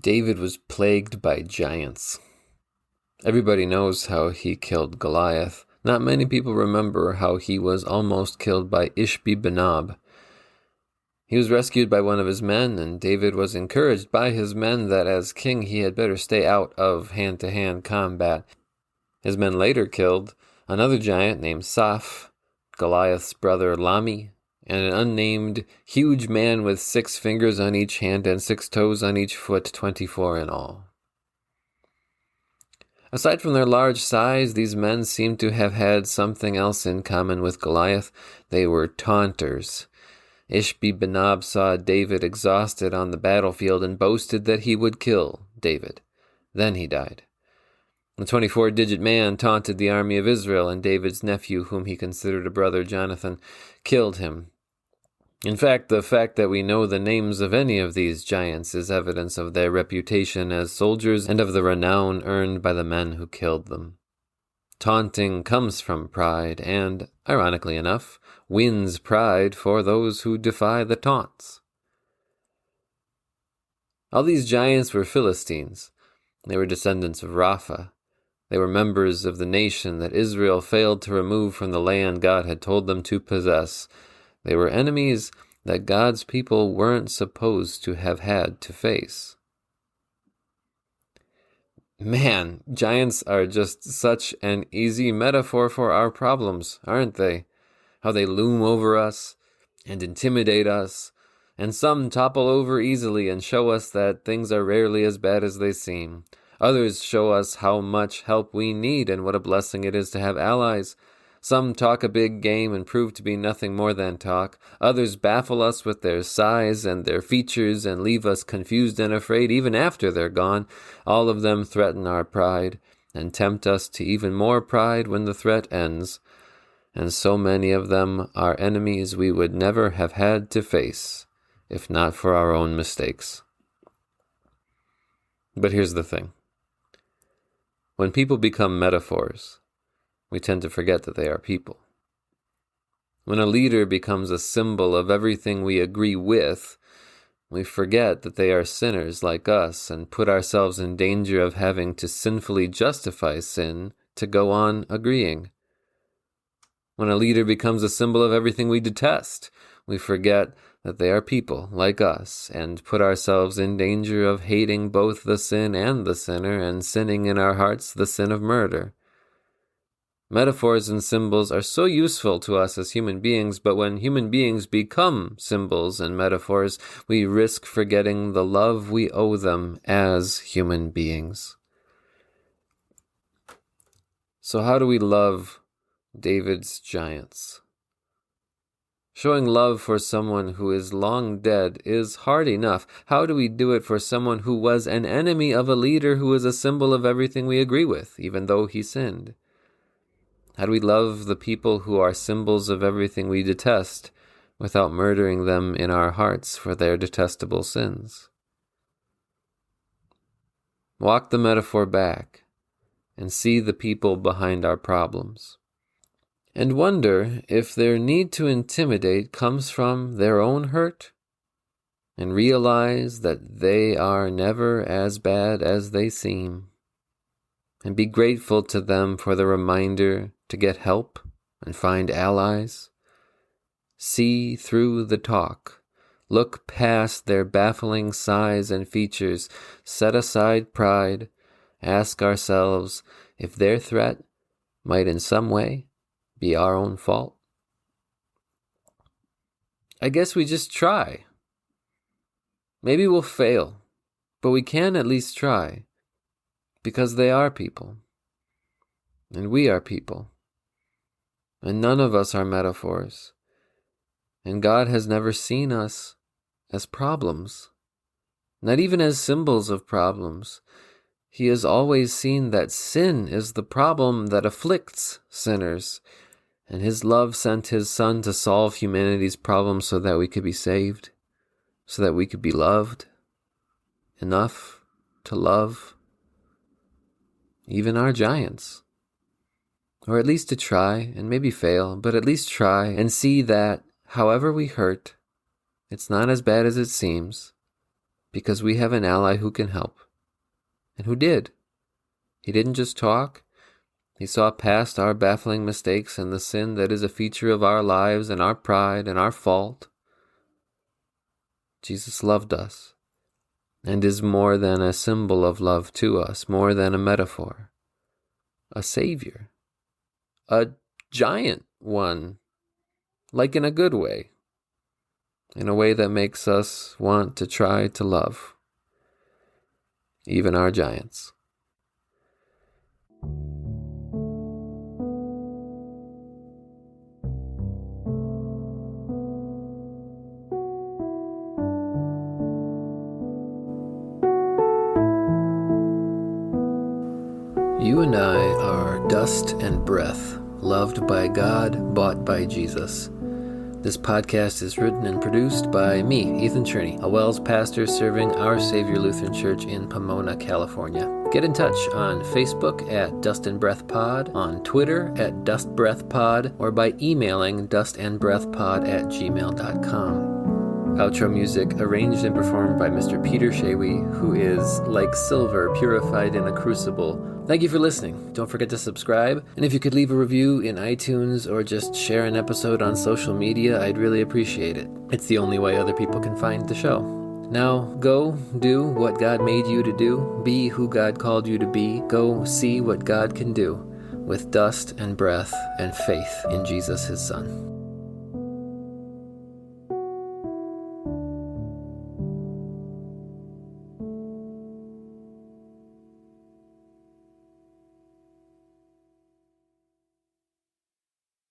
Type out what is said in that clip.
David was plagued by giants. Everybody knows how he killed Goliath. Not many people remember how he was almost killed by Ishbi-Benob. He was rescued by one of his men, and David was encouraged by his men that as king he had better stay out of hand-to-hand combat. His men later killed another giant named Saph, Goliath's brother Lahmi, and an unnamed huge man with 6 fingers on each hand and 6 toes on each foot, 24 in all. Aside from their large size, these men seem to have had something else in common with Goliath. They were taunters. Ishbi-Benob saw David exhausted on the battlefield and boasted that he would kill David. Then he died. The 24-digit man taunted the army of Israel, and David's nephew, whom he considered a brother, Jonathan, killed him. In fact, the fact that we know the names of any of these giants is evidence of their reputation as soldiers and of the renown earned by the men who killed them. Taunting comes from pride and, ironically enough, wins pride for those who defy the taunts. All these giants were Philistines. They were descendants of Rapha. They were members of the nation that Israel failed to remove from the land God had told them to possess. They were enemies that God's people weren't supposed to have had to face. Man, giants are just such an easy metaphor for our problems, aren't they? How they loom over us and intimidate us, and some topple over easily and show us that things are rarely as bad as they seem. Others show us how much help we need and what a blessing it is to have allies. Some talk a big game and prove to be nothing more than talk. Others baffle us with their size and their features and leave us confused and afraid even after they're gone. All of them threaten our pride and tempt us to even more pride when the threat ends. And so many of them are enemies we would never have had to face, if not for our own mistakes. But here's the thing. When people become metaphors, we tend to forget that they are people. When a leader becomes a symbol of everything we agree with, we forget that they are sinners like us and put ourselves in danger of having to sinfully justify sin to go on agreeing. When a leader becomes a symbol of everything we detest, we forget that they are people like us and put ourselves in danger of hating both the sin and the sinner and sinning in our hearts the sin of murder. Metaphors and symbols are so useful to us as human beings, but when human beings become symbols and metaphors, we risk forgetting the love we owe them as human beings. So how do we love David's giants? Showing love for someone who is long dead is hard enough. How do we do it for someone who was an enemy of a leader who is a symbol of everything we agree with, even though he sinned? How do we love the people who are symbols of everything we detest without murdering them in our hearts for their detestable sins? Walk the metaphor back and see the people behind our problems. And wonder if their need to intimidate comes from their own hurt, and realize that they are never as bad as they seem, and be grateful to them for the reminder to get help and find allies. See through the talk, look past their baffling size and features, set aside pride, ask ourselves if their threat might in some way be our own fault. I guess we just try. Maybe we'll fail, but we can at least try, because they are people, and we are people, and none of us are metaphors, and God has never seen us as problems, not even as symbols of problems. He has always seen that sin is the problem that afflicts sinners, and His love sent His Son to solve humanity's problems so that we could be saved, so that we could be loved, enough to love even our giants. Or at least to try, and maybe fail, but at least try and see that however we hurt, it's not as bad as it seems, because we have an ally who can help, and who did. He didn't just talk. He saw past our baffling mistakes and the sin that is a feature of our lives and our pride and our fault. Jesus loved us and is more than a symbol of love to us, more than a metaphor, a savior, a giant one, like in a good way, in a way that makes us want to try to love even our giants. You and I are dust and breath, loved by God, bought by Jesus. This podcast is written and produced by me, Ethan Cherney, a WELS pastor serving Our Savior Lutheran Church in Pomona, California. Get in touch on Facebook at Dust and Breath Pod, on Twitter at Dust Breath Pod, or by emailing dustandbreathpod@gmail.com. Outro music arranged and performed by Mr. Peter Shawi, who is like silver purified in a crucible. Thank you for listening. Don't forget to subscribe. And if you could leave a review in iTunes or just share an episode on social media, I'd really appreciate it. It's the only way other people can find the show. Now, go do what God made you to do. Be who God called you to be. Go see what God can do with dust and breath and faith in Jesus, his Son.